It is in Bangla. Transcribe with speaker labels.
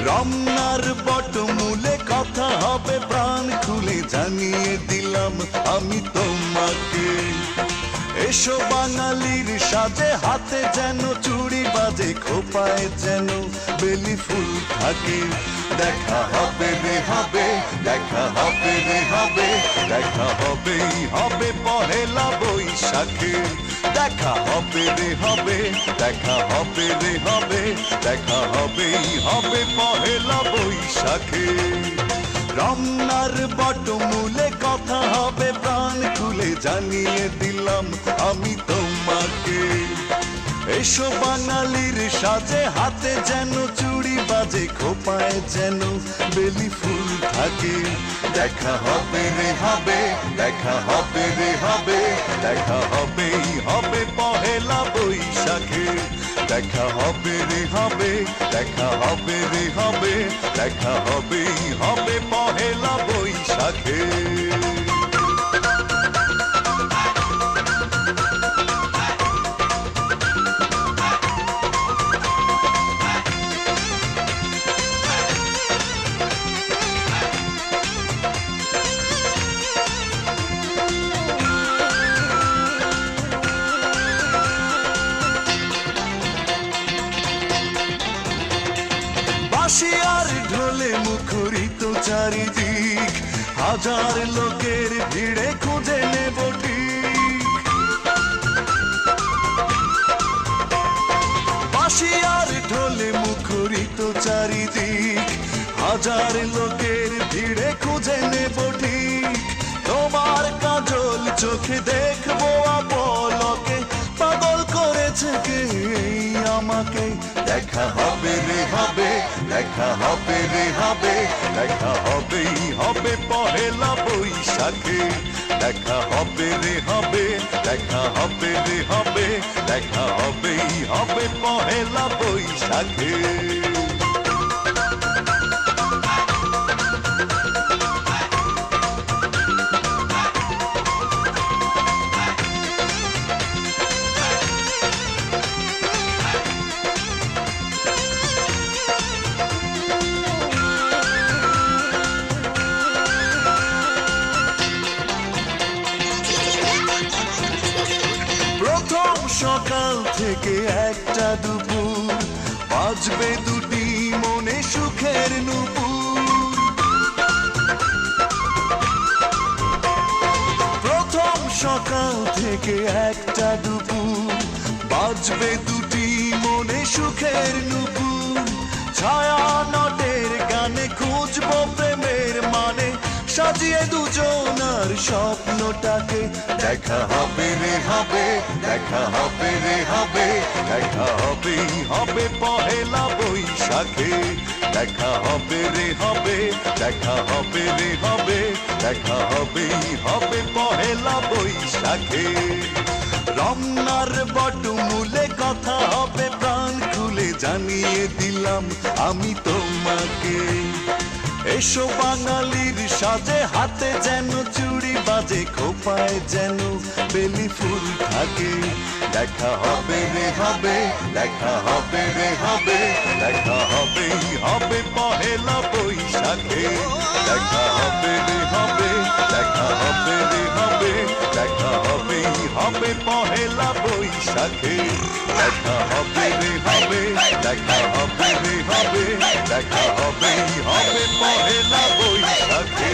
Speaker 1: রমনার বটমূলে কথা হবে প্রাণ খুলে জানিয়ে দিলাম আমি তোমাকে। এসো বাঙালির সাজে, হাতে যেন চুড়ি বাজে, খোপায় যেন বেলি ফুল থাকে। দেখা হবে রে হবে, দেখা হবে রে হবে, দেখা হবেই হবে পহেলা বৈশাখে। দেখা হবে রে হবে, দেখা হবে রে হবে, দেখা হবেই হবে পহেলা বৈশাখে। রমনার বটমূলে কথা হবে প্রাণ খুলে জানিয়ে দিলাম আমি তোমাকে। এসো বাঙালির সাজে, হাতে যেন চুড়ি বাজে, খোপায় যেন বেলি ফুল থাকে। দেখা হবে রে হবে, দেখা হবে রে হবে, দেখা হবেই হবে পহেলা বৈশাখে। দেখা হবে রে হবে, দেখা হবে রে হবে, দেখা হবেই হবে পহেলা বৈশাখে। বাঁশি আর ঢোলে মুখরিত চারিদিক, হাজার লোকের ভিড়ে খুঁজে নেব ঠিক। বাঁশি আর ঢোলে মুখরিত চারিদিক, হাজার লোকের ভিড়ে খুঁজে নেব ঠিক। তোমার কাজল চোখে দেখবো আপলকে, পাগল করেছে কে আমাকে। দেখা হবে রে হবে, দেখা হবে রে হবে, দেখা হবেই হবে পহেলা বৈশাখে। দেখা হবে রে হবে, দেখা হবে রে হবে, দেখা হবেই হবে পহেলা বৈশাখে। সকাল থেকে একটা দুপুর, বাজবে দুটি মনে সুখের নুপুর। প্রথম সকাল থেকে একটা দুপুর, বাজবে দুটি মনে সুখের নুপুর। ছায়া নটের গানে খুঁজবো প্রেমের মানে, সাজিয়ে দুজনার স্বপ্নটাকে। দেখা হবে রে হবে, দেখা হবে রে হবে, দেখা হবেই হবে পহেলা বৈশাখে। দেখা হবে রে হবে, দেখা হবে রে হবে, দেখা হবেই হবে পহেলা বৈশাখে। রমনার বটমূলে কথা হবে প্রাণ খুলে জানিয়ে দিলাম আমি তোমাকে। এসো বাঙালির সাজে, হাতে যেন চুড়ি বাজে, খোপায় যেন বেলি ফুল থাকে। দেখা হবে রে হবে, দেখা হবে রে হবে, দেখা হবেই হবে পহেলা বৈশাখে। দেখা হবে রে হবে, দেখা হবে রে হবে, দেখা হবেই হবে পহেলা বৈশাখে। দেখা হবে রে হবে, দেখা হবে রে হবে, দেখা হবেই হবে পহেলা বৈশাখে।